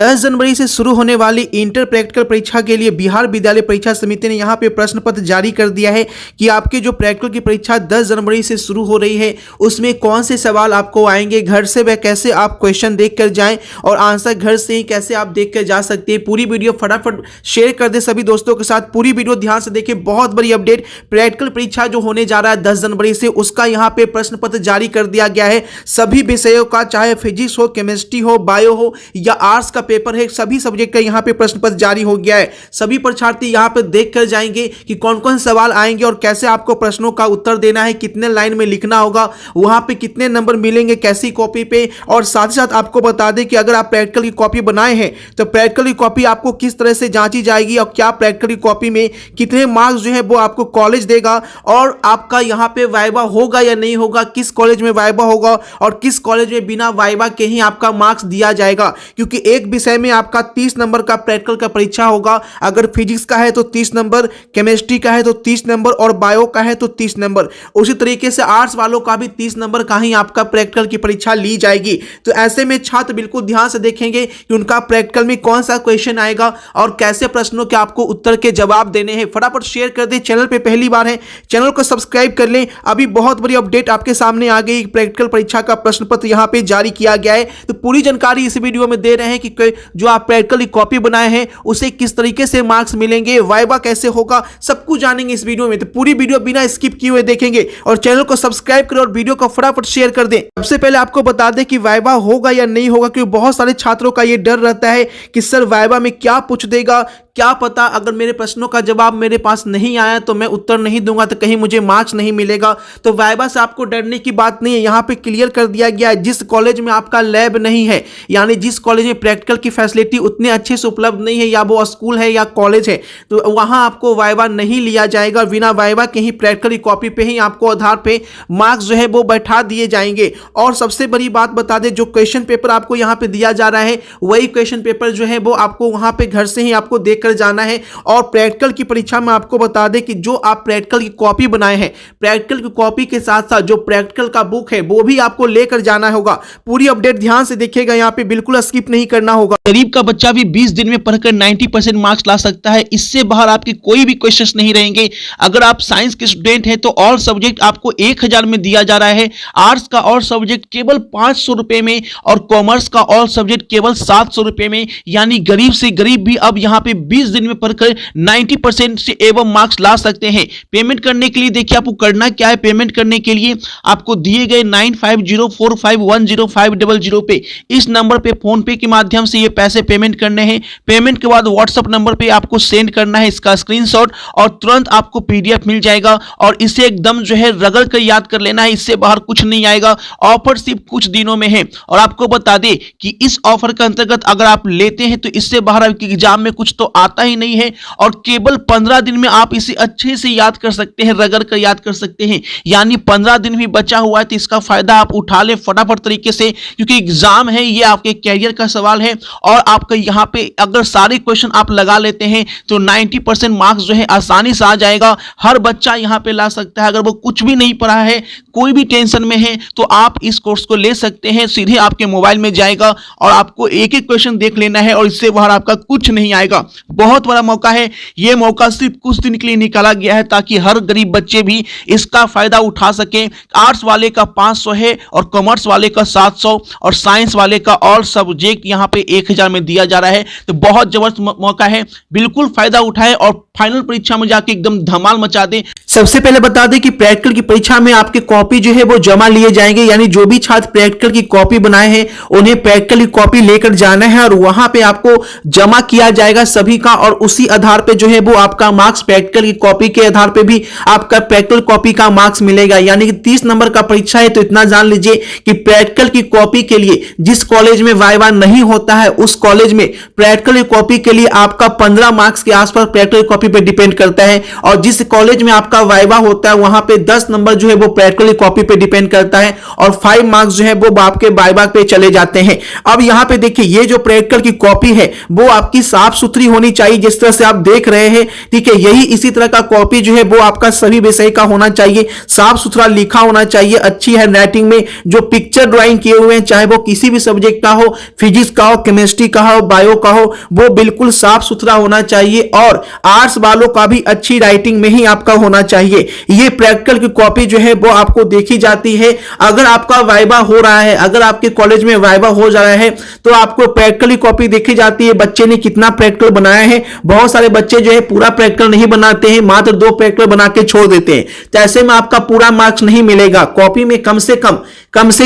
10 जनवरी से शुरू होने वाली इंटर प्रैक्टिकल परीक्षा के लिए बिहार विद्यालय परीक्षा समिति ने यहाँ पे प्रश्न पत्र जारी कर दिया है कि आपके जो प्रैक्टिकल की परीक्षा 10 जनवरी से शुरू हो रही है उसमें कौन से सवाल आपको आएंगे, घर से वह कैसे आप क्वेश्चन देख कर जाएं और आंसर घर से ही कैसे आप देख कर जा सकते हैं। पूरी वीडियो फटाफट शेयर कर दे सभी दोस्तों के साथ। पूरी वीडियो ध्यान से देखें, बहुत बड़ी अपडेट। प्रैक्टिकल परीक्षा जो होने जा रहा है 10 जनवरी से, उसका यहाँ पे प्रश्न पत्र जारी कर दिया गया है। सभी विषयों का, चाहे फिजिक्स हो, केमिस्ट्री हो, बायो हो या आर्ट्स का पेपर है, सभी सब्जेक्ट का यहाँ पे प्रश्न पत्र जारी हो गया है। सभी परीक्षार्थी यहाँ पे देख कर जाएंगे कि कौन कौन सवाल आएंगे और कैसे आपको प्रश्नों का उत्तर देना है, कितने लाइन में लिखना होगा, वहां पे कितने नंबर मिलेंगे, कैसी कॉपी पे। और साथ ही साथ आपको बता दें कि अगर आप प्रैक्टिकल की कॉपी बनाए हैं तो प्रैक्टिकल की कॉपी आपको किस तरह से जांची जाएगी और क्या प्रैक्टिकल की कॉपी में कितने मार्क्स जो है वो आपको कॉलेज देगा और आपका यहाँ पे वाइवा होगा या नहीं होगा, किस कॉलेज में वाइवा होगा और किस कॉलेज में बिना वाइवा के ही आपका मार्क्स दिया जाएगा। क्योंकि एक विषय में आपका 30 नंबर का प्रैक्टिकल का परीक्षा होगा। अगर फिजिक्स का है तो 30 नंबर, केमिस्ट्री का है तो 30 नंबर और बायो का है तो 30 नंबर। उसी तरीके से आर्ट्स वालों का भी 30 नंबर का ही आपका प्रैक्टिकल की परीक्षा ली जाएगी। तो ऐसे में छात्र बिल्कुल ध्यान से देखेंगे कि उनका प्रैक्टिकल में कौन सा क्वेश्चन आएगा और कैसे प्रश्नों के आपको उत्तर के जवाब देने हैं। फटाफट शेयर कर दें। चैनल पे पहली बार है, चैनल को सब्सक्राइब कर लें। अभी बहुत बड़ी अपडेट आपके सामने आ गई। प्रैक्टिकल परीक्षा का प्रश्न पत्र यहां पे जारी किया गया है। तो पूरी जानकारी इस वीडियो में दे रहे हैं कि जो आप प्रैक्टिकल की कॉपी बनाए हैं उसे किस तरीके से मार्क्स मिलेंगे, वाइवा कैसे होगा, सब कुछ जानेंगे इस वीडियो में। तो पूरी वीडियो बिना स्किप किए हुए देखेंगे और चैनल को सब्सक्राइब करें और वीडियो को फटाफट शेयर कर दें। सबसे पहले आपको बता दें कि वाइवा होगा या नहीं होगा, क्योंकि बहुत सारे छात्रों का यह डर रहता है कि सर वाइवा में क्या पूछ देगा, क्या पता अगर मेरे प्रश्नों का जवाब मेरे पास नहीं आया तो मैं उत्तर नहीं दूंगा तो कहीं मुझे मार्क्स नहीं मिलेगा। तो वाइवा से आपको डरने की बात नहीं है। यहाँ पे क्लियर कर दिया गया है, जिस कॉलेज में आपका लैब नहीं है, यानी जिस कॉलेज में प्रैक्टिकल की फैसिलिटी उतने अच्छे से उपलब्ध नहीं है, या वो स्कूल है या कॉलेज है, तो वहां आपको वाइवा नहीं लिया जाएगा। बिना वाइवा के ही प्रैक्टिकल की कॉपी पे ही आपको आधार पे मार्क्स जो है वो बैठा दिए जाएंगे। और सबसे बड़ी बात बता दें, जो क्वेश्चन पेपर आपको यहाँ पे दिया जा रहा है वही क्वेश्चन पेपर जो है वो आपको वहां पे घर से ही आपको देख कर जाना है। और प्रैक्टिकल की परीक्षा में आपको बता दें कि जो आप प्रैक्टिकल की कॉपी बनाए हैं, प्रैक्टिकल की कॉपी के साथ साथ जो प्रैक्टिकल का बुक है वो भी आपको लेकर जाना होगा। पूरी अपडेट ध्यान से देखिएगा, यहाँ पे बिल्कुल स्किप नहीं करना होगा। गरीब का बच्चा भी 20 दिन में पढ़कर 90% मार्क्स ला सकता है। इससे बाहर आपके कोई भी क्वेश्चंस नहीं रहेंगे। अगर आप साइंस के स्टूडेंट हैं तो ऑल सब्जेक्ट आपको 1000 में दिया जा रहा है। आर्ट्स का ऑल सब्जेक्ट केवल 500 रुपए में और कॉमर्स का ऑल सब्जेक्ट केवल 700 रुपए में। यानी गरीब से गरीब भी अब यहाँ पे 20 दिन में पढ़कर 90% से एवं मार्क्स ला सकते हैं। पेमेंट करने के लिए देखिए आपको करना क्या है। पेमेंट करने के लिए आपको दिए गए 9504510500 पे, इस नंबर पे फोन पे के माध्यम से ये पैसे पेमेंट करने हैं। पेमेंट के बाद व्हाट्सएप नंबर पे आपको सेंड करना है इसका स्क्रीनशॉट और तुरंत आपको पीडीएफ मिल जाएगा और इसे एकदम जो है रगड़ कर याद कर लेना है। इससे बाहर कुछ नहीं आएगा। ऑफर सिर्फ कुछ दिनों में है और आपको बता दें कि इस ऑफर के अंतर्गत अगर आप लेते हैं तो इससे बाहर आपके एग्जाम में कुछ तो आता ही नहीं है और केवल 15 दिन में आप इसे अच्छे से याद कर सकते हैं, रगड़ कर याद कर सकते हैं। यानी 15 दिन भी बचा हुआ है तो इसका फायदा आप उठा लें फटाफट तरीके से, क्योंकि एग्जाम है, ये आपके कैरियर का सवाल है और आपका यहाँ पे अगर सारे क्वेश्चन आप लगा लेते हैं तो 90% मार्क्स जो है आसानी से आ जाएगा। हर बच्चा यहाँ पे ला सकता है। अगर वो कुछ भी नहीं पढ़ा है, कोई भी टेंशन में है, तो आप इस कोर्स को ले सकते हैं। सीधे आपके मोबाइल में जाएगा और आपको एक एक क्वेश्चन देख लेना है और इससे बाहर आपका कुछ नहीं आएगा। बहुत बड़ा मौका है। ये मौका सिर्फ कुछ दिन के लिए निकाला गया है ताकि हर गरीब बच्चे भी इसका फायदा उठा सकें। आर्ट्स वाले का 500 है और कॉमर्स वाले का 700 और साइंस वाले का ऑल सब्जेक्ट यहाँ पे 1000 में दिया जा रहा है। तो बहुत जबरदस्त मौका है, बिल्कुल फायदा उठाएं और फाइनल परीक्षा में जाके एकदम धमाल मचा दें। सबसे पहले बता दें कि प्रैक्टिकल की परीक्षा में आपके कॉपी जो है वो जमा लिए जाएंगे। यानी जो भी छात्र प्रैक्टिकल की कॉपी बनाए हैं उन्हें प्रैक्टिकल की कॉपी लेकर जाना है और वहां पे आपको जमा किया जाएगा सभी का, और उसी आधार पे जो है वो आपका मार्क्स प्रैक्टिकल की कॉपी के आधार पे भी आपका प्रैक्टिकल कॉपी का मार्क्स मिलेगा। यानी कि 30 नंबर का परीक्षा है तो इतना जान लीजिए कि प्रैक्टिकल की कॉपी के लिए जिस कॉलेज में वाइवा नहीं होता है उस कॉलेज में प्रैक्टिकल की कॉपी के लिए आपका 15 मार्क्स के आसपास प्रैक्टिकल कॉपी पे डिपेंड करता है, और जिस कॉलेज में आपका वाइवा होता है वहां पे 10 नंबर जो है वो प्रैक्टिकल की कॉपी पे डिपेंड करता है, और 5 मार्क्स जो है वो आपके वाइवा पे चले जाते हैं। अब यहां पे देखिए ये जो प्रैक्टिकल की कॉपी है वो आपकी साफ सुथरी होनी चाहिए, जिस तरह से आप देख रहे हैं, ठीक है। यही इसी तरह का कॉपी जो है वो आपका सभी विषय का होना चाहिए, साफ सुथरा लिखा होना चाहिए, अच्छी हैंड राइटिंग में जो पिक्चर ड्राइंग किए हुए हैं, चाहे वो किसी भी सब्जेक्ट का हो, फिजिक्स का हो, केमिस्ट्री का हो, बायो का हो, वो बिल्कुल साफ सुथरा होना चाहिए, और आर्ट्स वालों का भी अच्छी राइटिंग में ही आपका होना चाहिए। ये प्रैक्टिकल की कॉपी जो है वो आपको देखी जाती है। अगर आपका वाइवा हो रहा है, अगर आपके कॉलेज में वाइवा हो जा रहा है, तो आपको प्रैक्टिकल की कॉपी देखी जाती है, बच्चे ने कितना प्रैक्टिकल बनाया है। बहुत सारे बच्चे जो है पूरा प्रैक्टिकल नहीं बनाते हैं, मात्र 2 प्रैक्टिकल बना के छोड़ देते हैं, तो ऐसे में आपका पूरा मार्क्स नहीं मिलेगा। कॉपी में कम से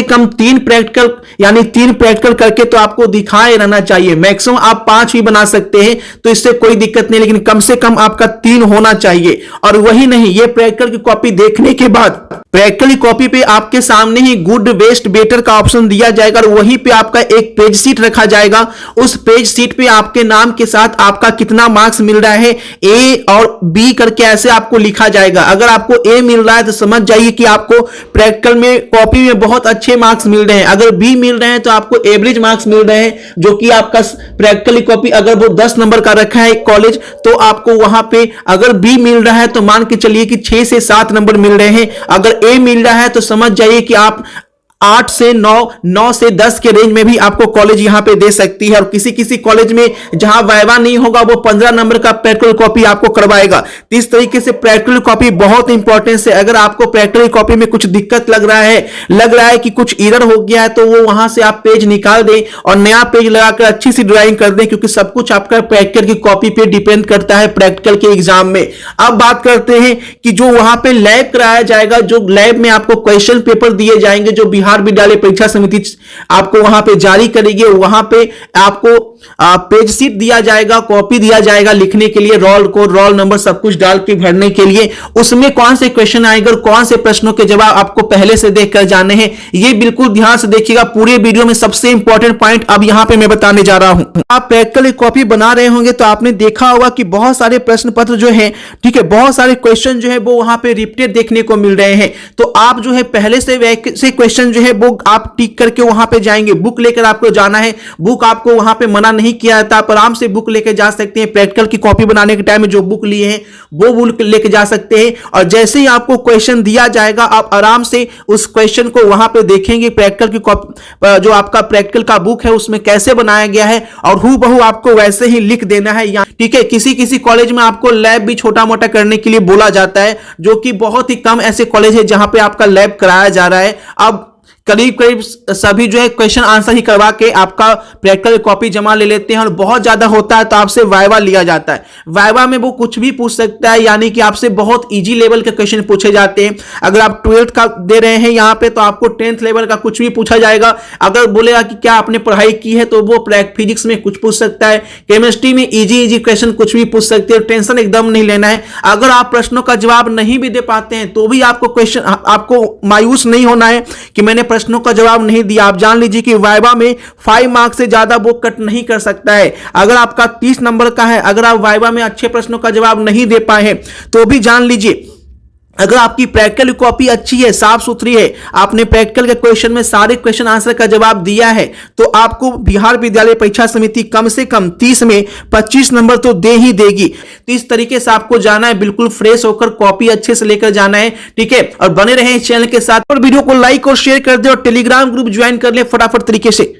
कम 3 प्रैक्टिकल, यानी 3 प्रैक्टिकल करके तो आपको दिखाए रहना चाहिए। मैक्सिमम आप 5 ही बना सकते हैं, तो इससे कोई दिक्कत नहीं, लेकिन कम से कम आपका 3 होना चाहिए। और वही नहीं, ये प्रैक्टिकल की कॉपी देखने के बाद प्रैक्टिकल की कॉपी पे आपके सामने ही गुड, बेस्ट, बेटर का ऑप्शन दिया जाएगा, और वहीं पे आपका एक पेज शीट रखा जाएगा। उस पेज शीट पे आपके नाम के साथ आपका कितना मार्क्स मिल रहा है, ए और बी करके ऐसे आपको लिखा जाएगा। अगर आपको ए मिल रहा है तो समझ जाइए कि आपको प्रैक्टिकल में कॉपी में बहुत अच्छे मार्क्स मिल रहे हैं। अगर बी मिल रहे हैं तो आपको एवरेज मार्क्स मिल रहे हैं, जो कि आपका प्रैक्टिकल की कॉपी अगर वो 10 नंबर का रखा है कॉलेज, तो आपको वहां पे अगर बी मिल रहा है तो मान के चलिए कि 6 से 7 नंबर मिल रहे हैं। अगर ए मिल रहा है तो समझ जाइए कि आप 8 से 9 से 10 के रेंज में भी आपको कॉलेज यहां पे दे सकती है। और किसी किसी कॉलेज में जहां वाइवा नहीं होगा वो 15 नंबर का प्रैक्टिकल कॉपी आपको करवाएगा। इस तरीके से प्रैक्टिकल कॉपी बहुत इंपॉर्टेंट है। अगर आपको प्रैक्टिकल कॉपी में कुछ दिक्कत लग रहा है कि कुछ एरर हो गया है, तो वो वहां से आप पेज निकाल दें और नया पेज लगाकर अच्छी सी ड्राइंग कर दें, क्योंकि सब कुछ आपका प्रैक्टिकल की कॉपी पे डिपेंड करता है प्रैक्टिकल के एग्जाम में। अब बात करते हैं कि जो वहां पे लैब कराया जाएगा, जो लैब में आपको क्वेश्चन पेपर दिए जाएंगे, जो बिहार विद्यालय परीक्षा समिति आपको वहां पे जारी करेगी, वहां पे आपको पेज शीट दिया जाएगा, कॉपी दिया जाएगा लिखने के लिए, रोल कोड, रोल नंबर सब कुछ डाल के भरने के लिए। उसमें कौन से क्वेश्चन आएगा और कौन से प्रश्नों के जवाब आपको पहले से देखकर जाने हैं, ये बिल्कुल ध्यान से देखिएगा। पूरे वीडियो में सबसे इंपॉर्टेंट पॉइंट अब यहां पे मैं बताने जा रहा हूं। आप प्रैक्टिकल कॉपी बना रहे होंगे तो आपने देखा होगा कि बहुत सारे प्रश्न पत्र जो है, ठीक है, बहुत सारे क्वेश्चन जो है वो वहां पे रिपीटेड देखने को मिल रहे हैं। तो आप जो है पहले से क्वेश्चन जो है वो आप टिक करके वहां पे जाएंगे। बुक लेकर आपको जाना है, बुक आपको वहां पे मना नहीं किया जाता, आप आराम से बुक लेकर जा सकते हैं। प्रैक्टिकल की कॉपी बनाने के टाइम में जो बुक लिए हैं वो बुक लेकर जा सकते हैं, और जैसे ही आपको क्वेश्चन दिया जाएगा आप आराम से उस क्वेश्चन को वहां पे देखेंगे। प्रैक्टिकल की कॉपी जो आपका प्रैक्टिकल का बुक है उसमें कैसे बनाया गया है, और हूबहू आपको वैसे ही लिख देना है यहाँ, ठीक है। किसी किसी कॉलेज में आपको लैब भी छोटा मोटा करने के लिए बोला जाता है, जो कि बहुत ही कम ऐसे कॉलेज है जहां पे आपका लैब कराया जा रहा है। अब करीब सभी जो है क्वेश्चन आंसर ही करवा के आपका प्रैक्टिकल कॉपी जमा ले लेते हैं, और बहुत ज्यादा होता है तो आपसे वाइवा लिया जाता है। वाइवा में वो कुछ भी पूछ सकता है, यानी कि आपसे बहुत इजी लेवल के क्वेश्चन पूछे जाते हैं। अगर आप 12th का दे रहे हैं यहाँ पे तो आपको 10th लेवल का कुछ भी पूछा जाएगा। अगर बोलेगा कि क्या आपने पढ़ाई की है तो वो फिजिक्स में कुछ पूछ सकता है, केमिस्ट्री में इजी क्वेश्चन कुछ भी पूछ सकते हैं। टेंशन एकदम नहीं लेना है। अगर आप प्रश्नों का जवाब नहीं भी दे पाते हैं तो भी आपको मायूस नहीं होना है कि मैंने प्रश्नों का जवाब नहीं दिया। आप जान लीजिए कि वाइवा में 5 मार्क्स से ज्यादा वो कट नहीं कर सकता है। अगर आपका 30 नंबर का है, अगर आप वाइवा में अच्छे प्रश्नों का जवाब नहीं दे पाए हैं तो भी जान लीजिए, अगर आपकी प्रैक्टिकल कॉपी अच्छी है, साफ सुथरी है, आपने प्रैक्टिकल के क्वेश्चन में सारे क्वेश्चन आंसर का जवाब दिया है, तो आपको बिहार विद्यालय परीक्षा समिति कम से कम 30 में 25 नंबर तो दे ही देगी। तो इस तरीके से आपको जाना है, बिल्कुल फ्रेश होकर कॉपी अच्छे से लेकर जाना है, ठीक है। और बने रहें इस चैनल के साथ, और वीडियो को लाइक और शेयर कर दे, और टेलीग्राम ग्रुप ज्वाइन कर ले फटाफट तरीके से।